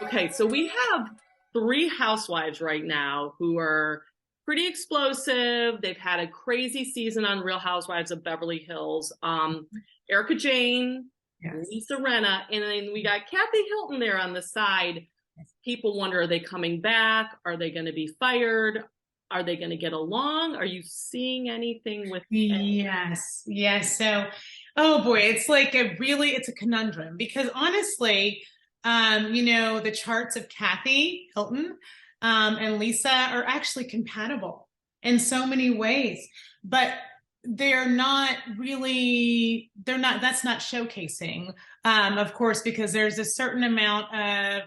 Okay, so we have three housewives right now who are pretty explosive. They've had a crazy season on Real Housewives of Beverly Hills. Erika Jane, Yes. Lisa Rinna, and then we got Kathy Hilton there on the side. People wonder, are they coming back? Are they going to be fired? Are they going to get along? Are you seeing anything with Yes. Yes. So, oh boy, it's like it's a conundrum because honestly, the charts of Kathy Hilton, and Lisa are actually compatible in so many ways, but they're not, that's not showcasing, of course, because there's a certain amount of,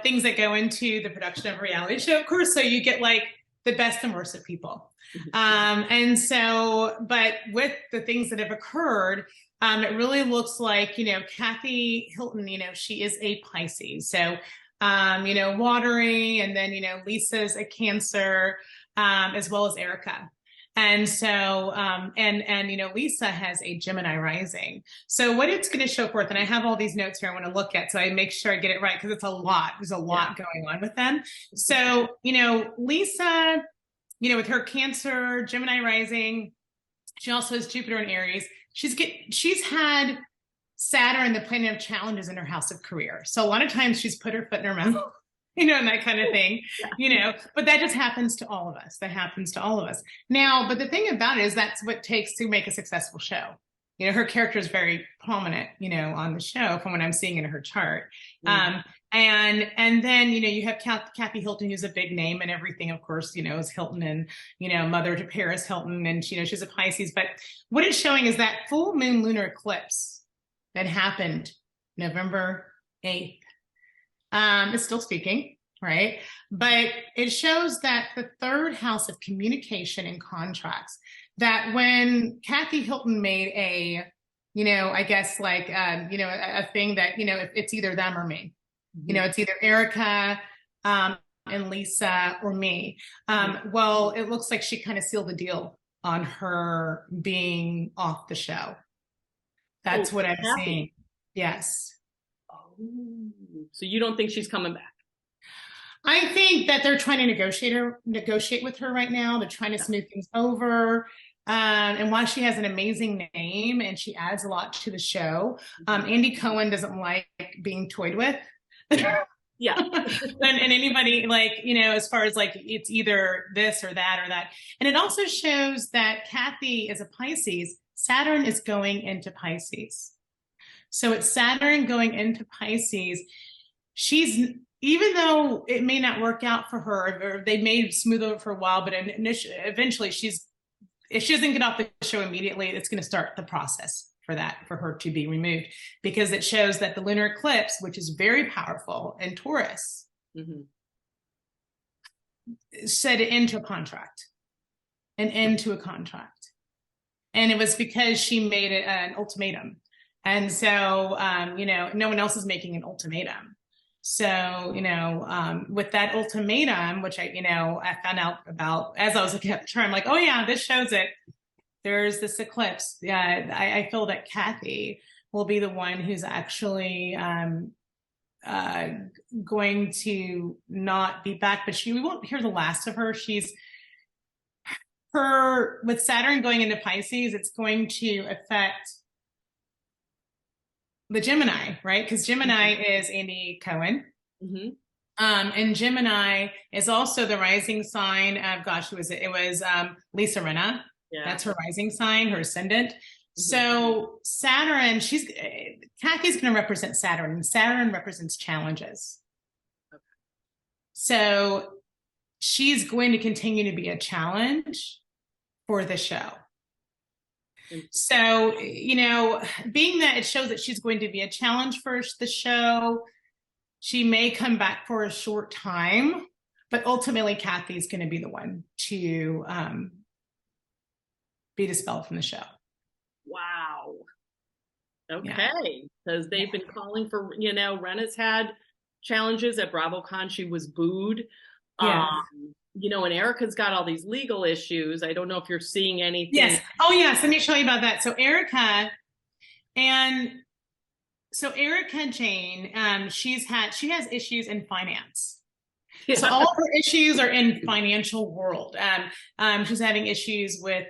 things that go into the production of a reality show, of course. So you get like the best and worst of people. And so, but with the things that have occurred, it really looks like, Kathy Hilton, she is a Pisces. So, watery, and then, Lisa's a Cancer, as well as Erika. And so, Lisa has a Gemini rising. So what it's going to show forth, and I have all these notes here I want to look at, so I make sure I get it right, because it's a lot. There's a lot going on with them. So, Lisa, with her Cancer, Gemini rising, she also has Jupiter in Aries. She's had Saturn, the planet of challenges, in her house of career. So a lot of times she's put her foot in her mouth, and that kind of thing, but that just happens to all of us. That happens to all of us. Now, but the thing about it is that's what it takes to make a successful show. Her character is very prominent, on the show from what I'm seeing in her chart. And then, you have Kathy Hilton, who's a big name and everything, of course, is Hilton, and, mother to Paris Hilton, and, she's a Pisces. But what it's showing is that full moon lunar eclipse that happened November 8th. It's still speaking, right? But it shows that the third house of communication and contracts, that when Kathy Hilton made a, I guess like, a thing that, it's either them or me, it's either Erika, and Lisa or me. Well, it looks like she kind of sealed the deal on her being off the show. That's what I'm seeing. Yes. So you don't think she's coming back? I think that they're trying to negotiate with her right now. They're trying to smooth things over. And while she has an amazing name and she adds a lot to the show, Andy Cohen doesn't like being toyed with. Yeah. and anybody, like, as far as like, it's either this or that or that. And it also shows that Kathy is a Pisces. Saturn is going into Pisces. So it's Saturn going into Pisces. Even though it may not work out for her, or they may smooth over for a while, but eventually if she doesn't get off the show immediately, it's going to start the process for her to be removed, because it shows that the lunar eclipse, which is very powerful in Taurus, set it into a contract, an end to a contract. And it was because she made it an ultimatum. And so, no one else is making an ultimatum. So, with that ultimatum, which I found out about as I was looking at the chart, I'm like, oh yeah, this shows it. There's this eclipse. Yeah, I feel that Kathy will be the one who's actually going to not be back, but we won't hear the last of her. With Saturn going into Pisces, it's going to affect the Gemini, right? Because Gemini is Andy Cohen. And Gemini is also the rising sign of, who was it? It was Lisa Rinna. Yeah. That's her rising sign, her ascendant. So Saturn, Kathy's going to represent Saturn, and Saturn represents challenges. Okay. So she's going to continue to be a challenge for the show. So, being that it shows that she's going to be a challenge for the show, she may come back for a short time, but ultimately Kathy's going to be the one to be dispelled from the show. Wow. Okay. Because they've been calling for, Rinna's had challenges at BravoCon. She was booed. Yeah. And Erika's got all these legal issues. I don't know if you're seeing anything. Yes. Oh, yes. Let me tell you about that. So Erika and So Erika Jane, she has issues in finance. Yeah. So all her issues are in financial world. She's having issues with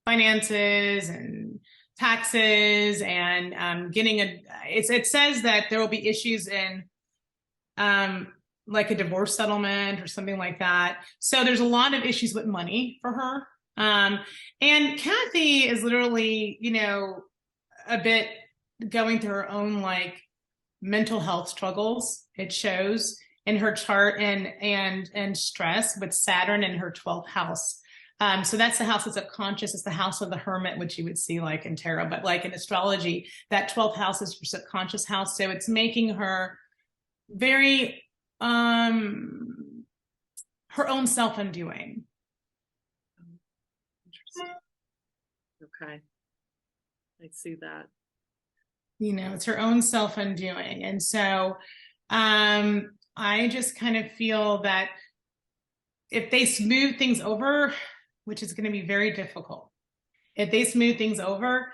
finances and taxes and it says that there will be issues in like a divorce settlement or something like that. So there's a lot of issues with money for her. And Kathy is literally, a bit going through her own like mental health struggles. It shows in her chart and stress with Saturn in her 12th house. So that's the house that's subconscious. It's the house of the hermit, which you would see like in tarot, but like in astrology, that 12th house is her subconscious house. So it's making her very, her own self-undoing. Interesting. Okay. I see that. It's her own self-undoing. And so, I just kind of feel that if they smooth things over, which is going to be very difficult, if they smooth things over,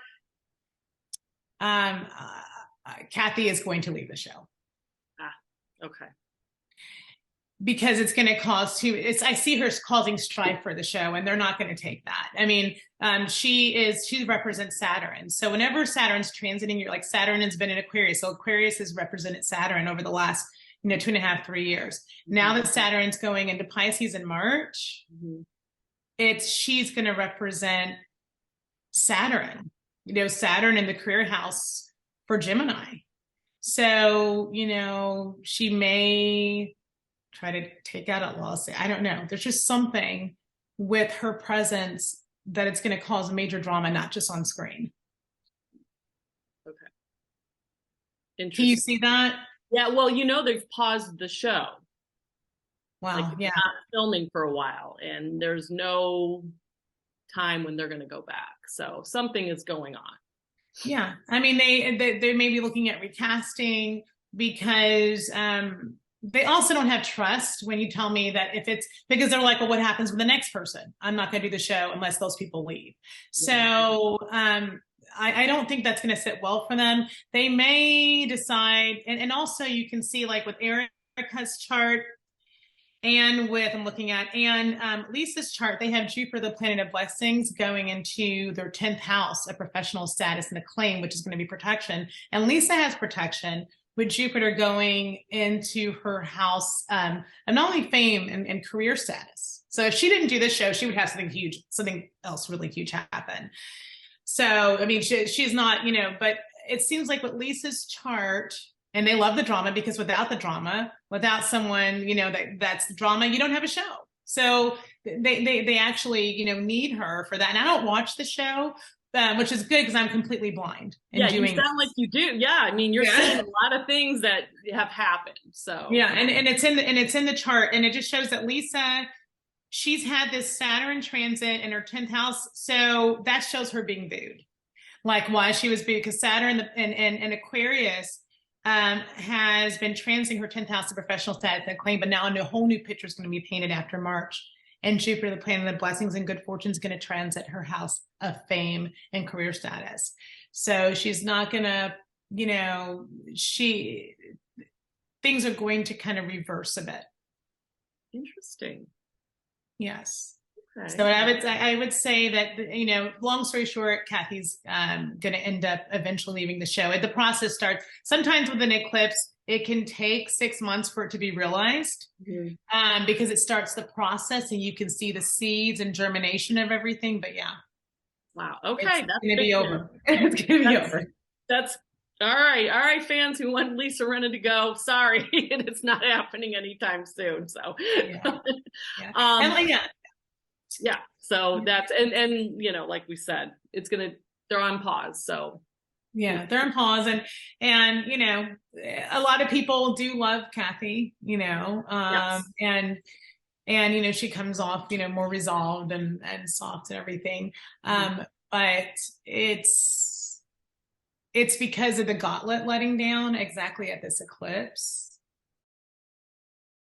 Kathy is going to leave the show. Okay. Because it's going to cause I see her causing strife for the show, and they're not going to take that. I mean, she represents Saturn. So whenever Saturn's transiting, you're like, Saturn has been in Aquarius. So Aquarius has represented Saturn over the last, 2.5, 3 years. Mm-hmm. Now that Saturn's going into Pisces in March, mm-hmm. She's going to represent Saturn, Saturn in the career house for Gemini. So, she may try to take out a lawsuit. I don't know. There's just something with her presence that it's going to cause major drama, not just on screen. Okay. Interesting. Can you see that? Yeah. Well, they've paused the show. Wow. Yeah. Not filming for a while, and there's no time when they're going to go back. So something is going on. Yeah. I mean, they may be looking at recasting because, they also don't have trust when you tell me that because they're like, well, what happens with the next person? I'm not going to do the show unless those people leave. Yeah. So I don't think that's going to sit well for them. They may decide, and also you can see like with Erika's chart and Lisa's chart, they have Jupiter, the planet of blessings, going into their 10th house, a professional status and acclaim, which is going to be protection. And Lisa has protection with Jupiter going into her house, and not only fame and career status. So if she didn't do this show, she would have something else really huge happen. So, I mean, she's not, but it seems like with Lisa's chart, and they love the drama, because without the drama, without someone, that's drama, you don't have a show. So they actually, need her for that. And I don't watch the show, which is good because I'm completely blind. You sound like you do. Yeah, I mean, you're seeing a lot of things that have happened. So yeah, and it's in the chart, and it just shows that Lisa, she's had this Saturn transit in her 10th house, so that shows her being booed. Like why she was booed, because Saturn in Aquarius has been transiting her 10th house to professional status and acclaim, but now a whole new picture is going to be painted after March. And Jupiter, the planet of blessings and good fortune, is going to transit her house of fame and career status. So she's not going to, things are going to kind of reverse a bit. Interesting. Yes. Okay. So I would say that, long story short, Kathy's going to end up eventually leaving the show. The process starts sometimes with an eclipse. It can take 6 months for it to be realized, because it starts the process and you can see the seeds and germination of everything. But yeah. Wow. Okay. That's going to be over. It's going to be over. That's all right. All right, fans who want Lisa Rinna to go, sorry, it's not happening anytime soon. So, yeah. So that's, and, like we said, they're on pause. So. Yeah, they're on pause, and a lot of people do love Kathy, yes. and she comes off, more resolved and soft and everything. But it's because of the gauntlet letting down exactly at this eclipse